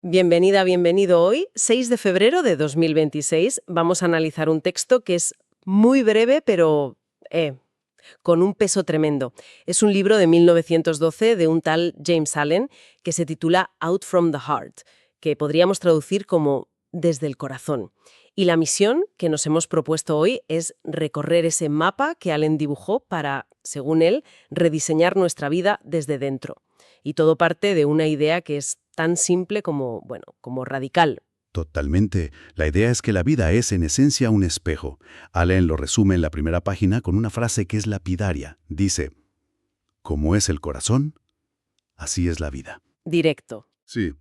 Bienvenida, bienvenido. Hoy, 6 de febrero de 2026, vamos a analizar un texto que es muy breve, pero con un peso tremendo. Es un libro de 1912 de un tal James Allen que se titula Out from the Heart, que podríamos traducir como Desde el corazón. Y la misión que nos hemos propuesto hoy es recorrer ese mapa que Allen dibujó para, según él, rediseñar nuestra vida desde dentro. Y todo parte de una idea que es tan simple como, bueno, como radical. Totalmente. La idea es que la vida es, en esencia, un espejo. Allen lo resume en la primera página con una frase que es lapidaria. Dice, como es el corazón, así es la vida. Directo. Sí.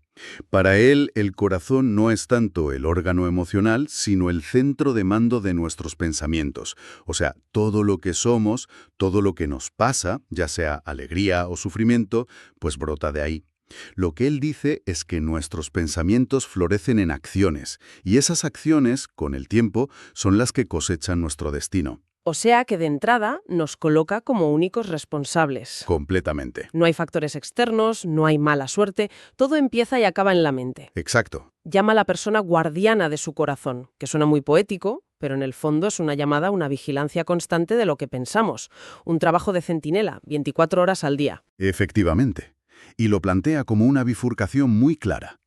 Para él, el corazón no es tanto el órgano emocional, sino el centro de mando de nuestros pensamientos. O sea, todo lo que somos, todo lo que nos pasa, ya sea alegría o sufrimiento, pues brota de ahí. Lo que él dice es que nuestros pensamientos florecen en acciones, y esas acciones, con el tiempo, son las que cosechan nuestro destino. O sea que de entrada nos coloca como únicos responsables. Completamente. No hay factores externos, no hay mala suerte, todo empieza y acaba en la mente. Exacto. Llama a la persona guardiana de su corazón, que suena muy poético, pero en el fondo es una llamada a una vigilancia constante de lo que pensamos, un trabajo de centinela, 24 horas al día. Efectivamente. Y lo plantea como una bifurcación muy clara.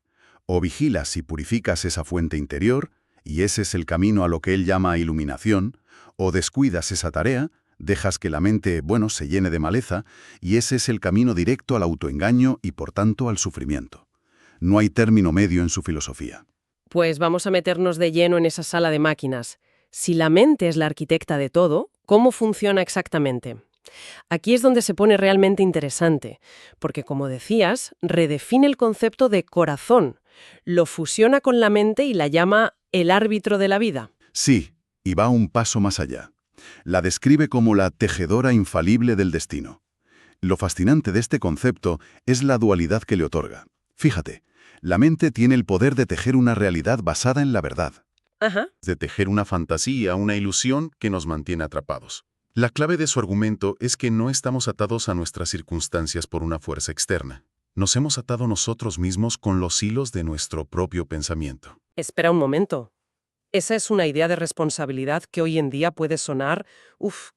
O vigilas y purificas esa fuente interior, y ese es el camino a lo que él llama iluminación, o descuidas esa tarea, dejas que la mente, se llene de maleza, y ese es el camino directo al autoengaño y, por tanto, al sufrimiento. No hay término medio en su filosofía. Pues vamos a meternos de lleno en esa sala de máquinas. Si la mente es la arquitecta de todo, ¿cómo funciona exactamente? Aquí es donde se pone realmente interesante, porque como decías, redefine el concepto de corazón, lo fusiona con la mente y la llama el árbitro de la vida. Sí, y va un paso más allá. La describe como la tejedora infalible del destino. Lo fascinante de este concepto es la dualidad que le otorga. Fíjate, la mente tiene el poder de tejer una realidad basada en la verdad. Ajá. De tejer una fantasía, una ilusión que nos mantiene atrapados. La clave de su argumento es que no estamos atados a nuestras circunstancias por una fuerza externa. Nos hemos atado nosotros mismos con los hilos de nuestro propio pensamiento. Espera un momento. Esa es una idea de responsabilidad que hoy en día puede sonar,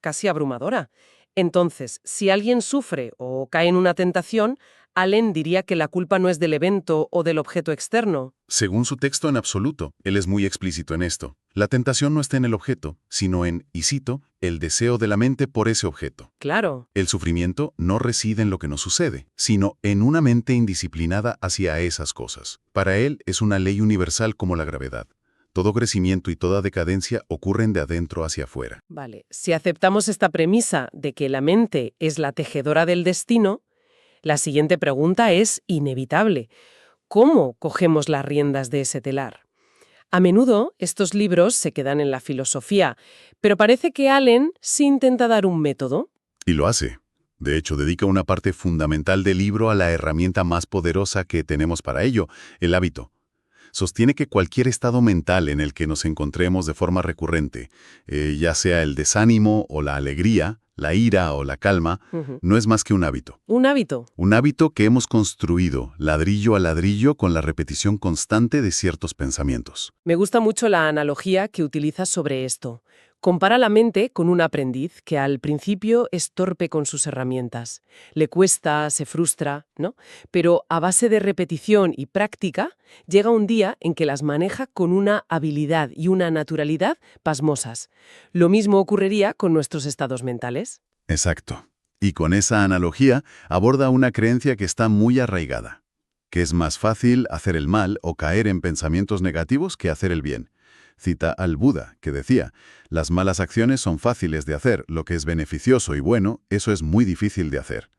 casi abrumadora. Entonces, si alguien sufre o cae en una tentación, Allen diría que la culpa no es del evento o del objeto externo. Según su texto en absoluto, él es muy explícito en esto. La tentación no está en el objeto, sino en, y cito, el deseo de la mente por ese objeto. Claro. El sufrimiento no reside en lo que nos sucede, sino en una mente indisciplinada hacia esas cosas. Para él es una ley universal como la gravedad. Todo crecimiento y toda decadencia ocurren de adentro hacia afuera. Vale, si aceptamos esta premisa de que la mente es la tejedora del destino, la siguiente pregunta es inevitable. ¿Cómo cogemos las riendas de ese telar? A menudo estos libros se quedan en la filosofía, pero parece que Allen sí intenta dar un método. Y lo hace. De hecho, dedica una parte fundamental del libro a la herramienta más poderosa que tenemos para ello, el hábito. Sostiene que cualquier estado mental en el que nos encontremos de forma recurrente, ya sea el desánimo o la alegría, la ira o la calma, no es más que un hábito. ¿Un hábito? Un hábito que hemos construido, ladrillo a ladrillo, con la repetición constante de ciertos pensamientos. Me gusta mucho la analogía que utilizas sobre esto. Compara la mente con un aprendiz que al principio es torpe con sus herramientas. Le cuesta, se frustra, ¿no? Pero a base de repetición y práctica, llega un día en que las maneja con una habilidad y una naturalidad pasmosas. Lo mismo ocurriría con nuestros estados mentales. Exacto. Y con esa analogía aborda una creencia que está muy arraigada, que es más fácil hacer el mal o caer en pensamientos negativos que hacer el bien. Cita al Buda, que decía, las malas acciones son fáciles de hacer, lo que es beneficioso y bueno, eso es muy difícil de hacer.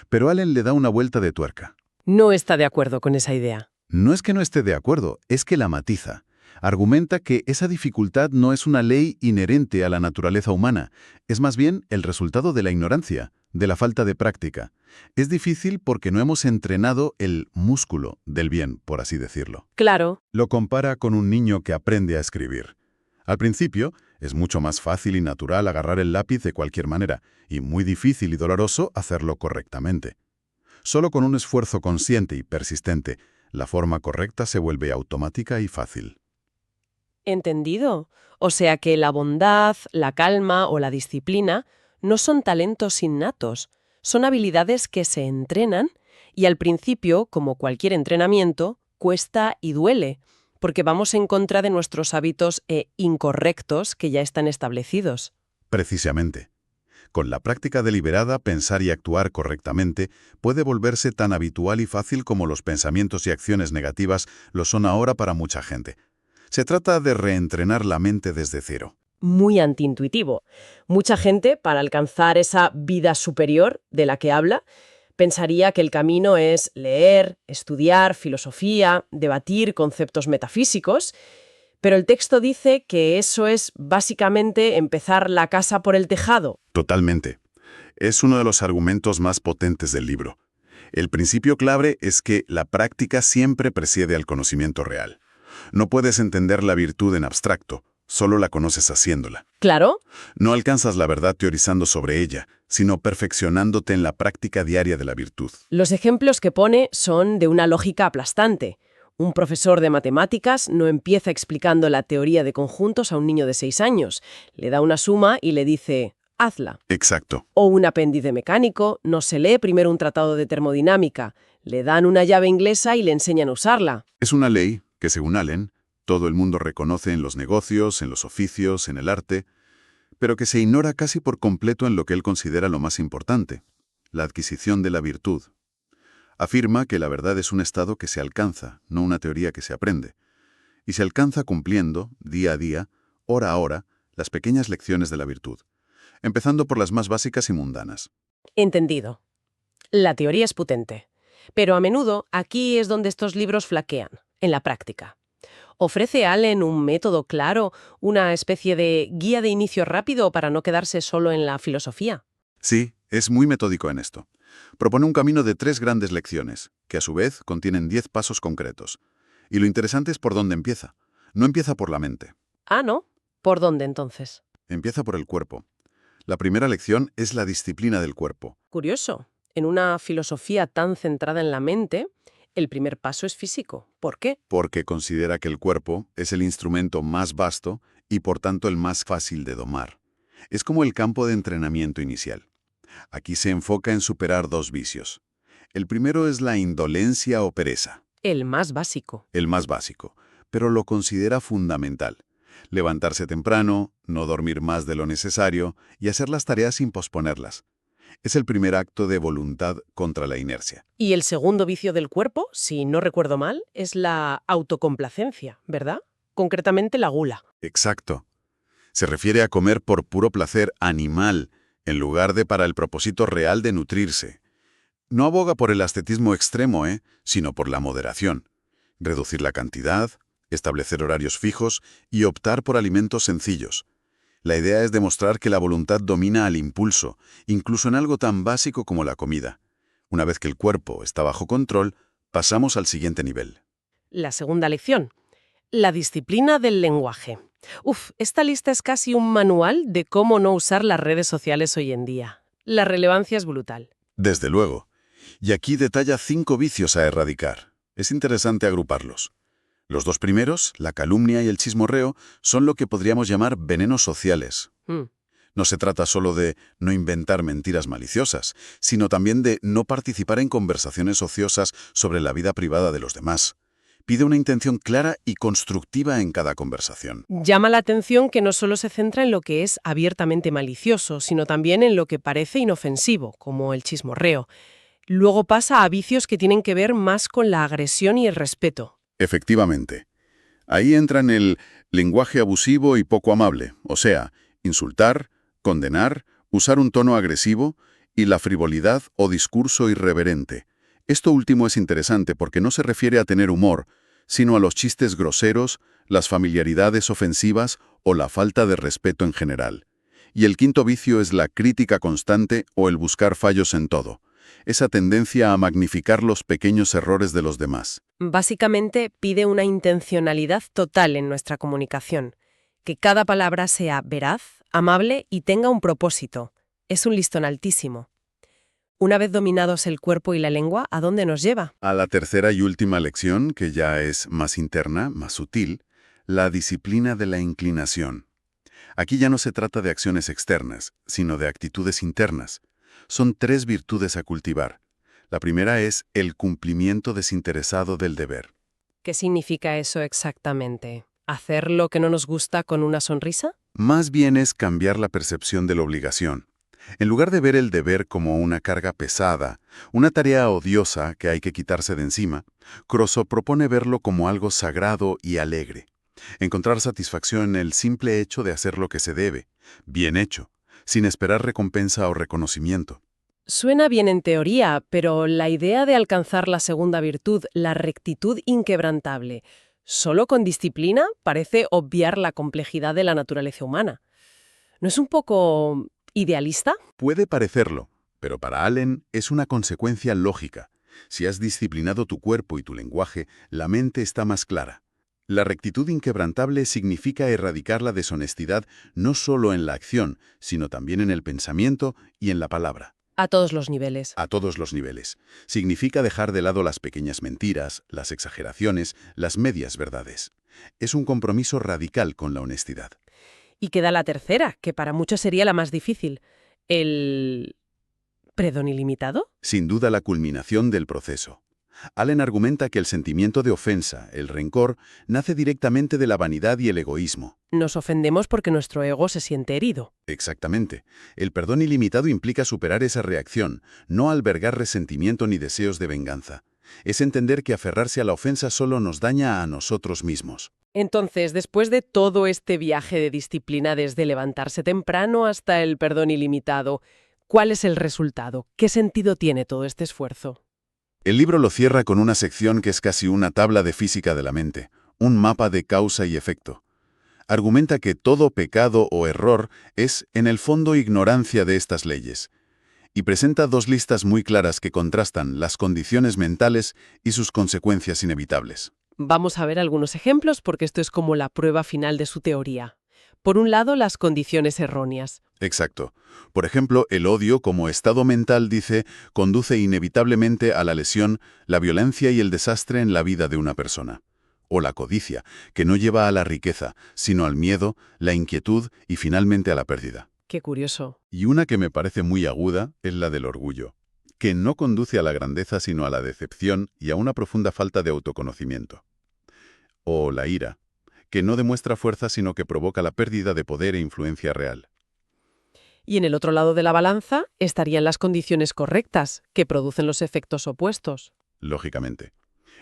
Pero Allen le da una vuelta de tuerca. No está de acuerdo con esa idea. No es que no esté de acuerdo, es que la matiza. Argumenta que esa dificultad no es una ley inherente a la naturaleza humana, es más bien el resultado de la ignorancia, de la falta de práctica. Es difícil porque no hemos entrenado el músculo del bien, por así decirlo. Claro. Lo compara con un niño que aprende a escribir. Al principio, es mucho más fácil y natural agarrar el lápiz de cualquier manera, y muy difícil y doloroso hacerlo correctamente. Solo con un esfuerzo consciente y persistente, La forma correcta se vuelve automática y fácil. Entendido. O sea que la bondad, la calma o la disciplina no son talentos innatos, son habilidades que se entrenan y al principio, como cualquier entrenamiento, cuesta y duele, porque vamos en contra de nuestros hábitos incorrectos que ya están establecidos. Precisamente. Con la práctica deliberada, pensar y actuar correctamente puede volverse tan habitual y fácil como los pensamientos y acciones negativas lo son ahora para mucha gente. Se trata de reentrenar la mente desde cero. Muy antiintuitivo. Mucha gente, para alcanzar esa vida superior de la que habla, pensaría que el camino es leer, estudiar filosofía, debatir conceptos metafísicos, pero el texto dice que eso es básicamente empezar la casa por el tejado. Totalmente. Es uno de los argumentos más potentes del libro. El principio clave es que la práctica siempre precede al conocimiento real. No puedes entender la virtud en abstracto, solo la conoces haciéndola. ¿Claro? No alcanzas la verdad teorizando sobre ella, sino perfeccionándote en la práctica diaria de la virtud. Los ejemplos que pone son de una lógica aplastante. Un profesor de matemáticas no empieza explicando la teoría de conjuntos a un niño de 6 años. Le da una suma y le dice, hazla. Exacto. O un apéndice mecánico no se lee primero un tratado de termodinámica. Le dan una llave inglesa y le enseñan a usarla. Es una ley que, según Allen, todo el mundo reconoce en los negocios, en los oficios, en el arte, pero que se ignora casi por completo en lo que él considera lo más importante, la adquisición de la virtud. Afirma que la verdad es un estado que se alcanza, no una teoría que se aprende, y se alcanza cumpliendo, día a día, hora a hora, las pequeñas lecciones de la virtud, empezando por las más básicas y mundanas. Entendido. La teoría es potente. Pero a menudo aquí es donde estos libros flaquean, en la práctica. ¿Ofrece Allen un método claro, una especie de guía de inicio rápido para no quedarse solo en la filosofía? Sí, es muy metódico en esto. Propone un camino de 3 grandes lecciones, que a su vez contienen 10 pasos concretos. Y lo interesante es por dónde empieza. No empieza por la mente. Ah, ¿no? ¿Por dónde entonces? Empieza por el cuerpo. La primera lección es la disciplina del cuerpo. Curioso. En una filosofía tan centrada en la mente, el primer paso es físico. ¿Por qué? Porque considera que el cuerpo es el instrumento más vasto y por tanto el más fácil de domar. Es como el campo de entrenamiento inicial. Aquí se enfoca en superar 2 vicios. El primero es la indolencia o pereza, El más básico. el más básico, pero lo considera fundamental. Levantarse temprano, no dormir más de lo necesario y hacer las tareas sin posponerlas. Es el primer acto de voluntad contra la inercia. Y el segundo vicio del cuerpo, si no recuerdo mal, es la autocomplacencia, ¿verdad? Concretamente la gula. Exacto. Se refiere a comer por puro placer animal, en lugar de para el propósito real de nutrirse. No aboga por el ascetismo extremo, sino por la moderación. Reducir la cantidad, establecer horarios fijos y optar por alimentos sencillos. La idea es demostrar que la voluntad domina al impulso, incluso en algo tan básico como la comida. Una vez que el cuerpo está bajo control, pasamos al siguiente nivel. La segunda lección. La disciplina del lenguaje. Esta lista es casi un manual de cómo no usar las redes sociales hoy en día. La relevancia es brutal. Desde luego. Y aquí detalla 5 vicios a erradicar. Es interesante agruparlos. Los 2 primeros, la calumnia y el chismorreo, son lo que podríamos llamar venenos sociales. No se trata solo de no inventar mentiras maliciosas, sino también de no participar en conversaciones ociosas sobre la vida privada de los demás. Pide una intención clara y constructiva en cada conversación. Llama la atención que no solo se centra en lo que es abiertamente malicioso, sino también en lo que parece inofensivo, como el chismorreo. Luego pasa a vicios que tienen que ver más con la agresión y el respeto. Efectivamente. Ahí entran el lenguaje abusivo y poco amable, o sea, insultar, condenar, usar un tono agresivo y la frivolidad o discurso irreverente. Esto último es interesante porque no se refiere a tener humor, sino a los chistes groseros, las familiaridades ofensivas o la falta de respeto en general. Y el quinto vicio es la crítica constante o el buscar fallos en todo. Esa tendencia a magnificar los pequeños errores de los demás. Básicamente pide una intencionalidad total en nuestra comunicación, que cada palabra sea veraz, amable y tenga un propósito. Es un listón altísimo. Una vez dominados el cuerpo y la lengua, ¿a dónde nos lleva? A la tercera y última lección, que ya es más interna, más sutil, la disciplina de la inclinación. Aquí ya no se trata de acciones externas, sino de actitudes internas. Son 3 virtudes a cultivar. La primera es el cumplimiento desinteresado del deber. ¿Qué significa eso exactamente? ¿Hacer lo que no nos gusta con una sonrisa? Más bien es cambiar la percepción de la obligación. En lugar de ver el deber como una carga pesada, una tarea odiosa que hay que quitarse de encima, Croso propone verlo como algo sagrado y alegre. Encontrar satisfacción en el simple hecho de hacer lo que se debe, bien hecho, sin esperar recompensa o reconocimiento. Suena bien en teoría, pero la idea de alcanzar la segunda virtud, la rectitud inquebrantable, solo con disciplina parece obviar la complejidad de la naturaleza humana. ¿No es un poco idealista? Puede parecerlo, pero para Allen es una consecuencia lógica. Si has disciplinado tu cuerpo y tu lenguaje, la mente está más clara. La rectitud inquebrantable significa erradicar la deshonestidad no solo en la acción, sino también en el pensamiento y en la palabra. A todos los niveles. A todos los niveles. Significa dejar de lado las pequeñas mentiras, las exageraciones, las medias verdades. Es un compromiso radical con la honestidad. Y queda la tercera, que para muchos sería la más difícil. ¿El perdón ilimitado? Sin duda la culminación del proceso. Allen argumenta que el sentimiento de ofensa, el rencor, nace directamente de la vanidad y el egoísmo. Nos ofendemos porque nuestro ego se siente herido. Exactamente. El perdón ilimitado implica superar esa reacción, no albergar resentimiento ni deseos de venganza. Es entender que aferrarse a la ofensa solo nos daña a nosotros mismos. Entonces, después de todo este viaje de disciplina desde levantarse temprano hasta el perdón ilimitado, ¿cuál es el resultado? ¿Qué sentido tiene todo este esfuerzo? El libro lo cierra con una sección que es casi una tabla de física de la mente, un mapa de causa y efecto. Argumenta que todo pecado o error es, en el fondo, ignorancia de estas leyes. Y presenta 2 listas muy claras que contrastan las condiciones mentales y sus consecuencias inevitables. Vamos a ver algunos ejemplos porque esto es como la prueba final de su teoría. Por un lado, las condiciones erróneas. Exacto. Por ejemplo, el odio como estado mental, dice, conduce inevitablemente a la lesión, la violencia y el desastre en la vida de una persona. O la codicia, que no lleva a la riqueza, sino al miedo, la inquietud y finalmente a la pérdida. Qué curioso. Y una que me parece muy aguda es la del orgullo, que no conduce a la grandeza sino a la decepción y a una profunda falta de autoconocimiento. O la ira, que no demuestra fuerza sino que provoca la pérdida de poder e influencia real. Y en el otro lado de la balanza estarían las condiciones correctas, que producen los efectos opuestos. Lógicamente.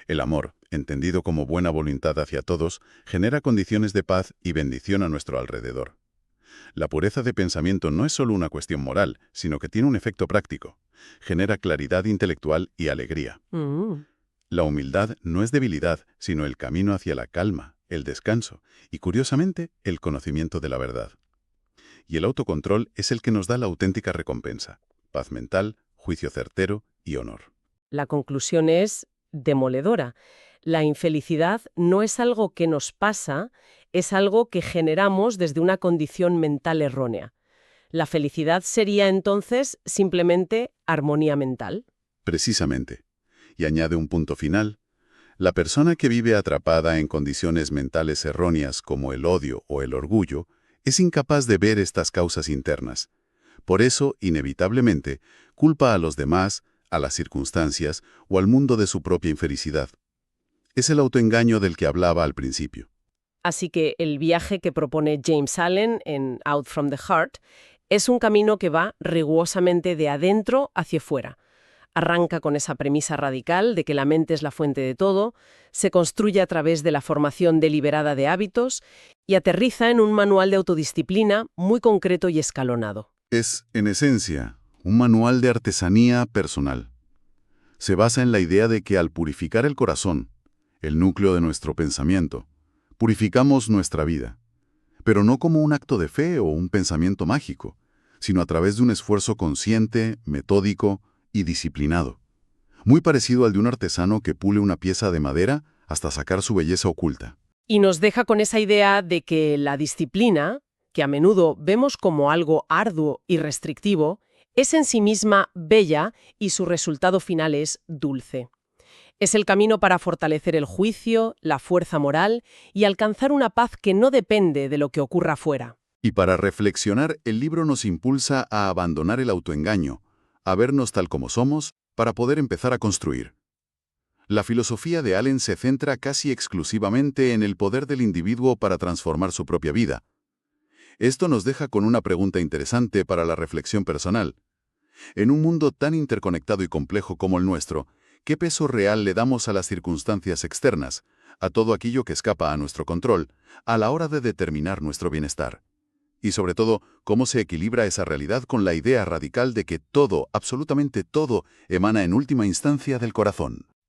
El amor, entendido como buena voluntad hacia todos, genera condiciones de paz y bendición a nuestro alrededor. La pureza de pensamiento no es solo una cuestión moral, sino que tiene un efecto práctico. Genera claridad intelectual y alegría. La humildad no es debilidad, sino el camino hacia la calma, el descanso y, curiosamente, el conocimiento de la verdad. Y el autocontrol es el que nos da la auténtica recompensa: paz mental, juicio certero y honor. La conclusión es demoledora. La infelicidad no es algo que nos pasa, es algo que generamos desde una condición mental errónea. La felicidad sería entonces simplemente armonía mental. Precisamente. Y añade un punto final. La persona que vive atrapada en condiciones mentales erróneas como el odio o el orgullo es incapaz de ver estas causas internas. Por eso, inevitablemente, culpa a los demás, a las circunstancias o al mundo de su propia infelicidad. Es el autoengaño del que hablaba al principio. Así que el viaje que propone James Allen en Out from the Heart es un camino que va rigurosamente de adentro hacia fuera. Arranca con esa premisa radical de que la mente es la fuente de todo, se construye a través de la formación deliberada de hábitos y aterriza en un manual de autodisciplina muy concreto y escalonado. Es, en esencia, un manual de artesanía personal. Se basa en la idea de que al purificar el corazón, el núcleo de nuestro pensamiento, purificamos nuestra vida, pero no como un acto de fe o un pensamiento mágico, sino a través de un esfuerzo consciente, metódico y disciplinado, muy parecido al de un artesano que pule una pieza de madera hasta sacar su belleza oculta. Y nos deja con esa idea de que la disciplina, que a menudo vemos como algo arduo y restrictivo, Es en sí misma bella y su resultado final es dulce. Es el camino para fortalecer el juicio, la fuerza moral y alcanzar una paz que no depende de lo que ocurra afuera. Y para reflexionar, el libro nos impulsa a abandonar el autoengaño, a vernos tal como somos, para poder empezar a construir. La filosofía de Allen se centra casi exclusivamente en el poder del individuo para transformar su propia vida. Esto nos deja con una pregunta interesante para la reflexión personal. En un mundo tan interconectado y complejo como el nuestro, ¿qué peso real le damos a las circunstancias externas, a todo aquello que escapa a nuestro control, a la hora de determinar nuestro bienestar? Y sobre todo, ¿cómo se equilibra esa realidad con la idea radical de que todo, absolutamente todo, emana en última instancia del corazón?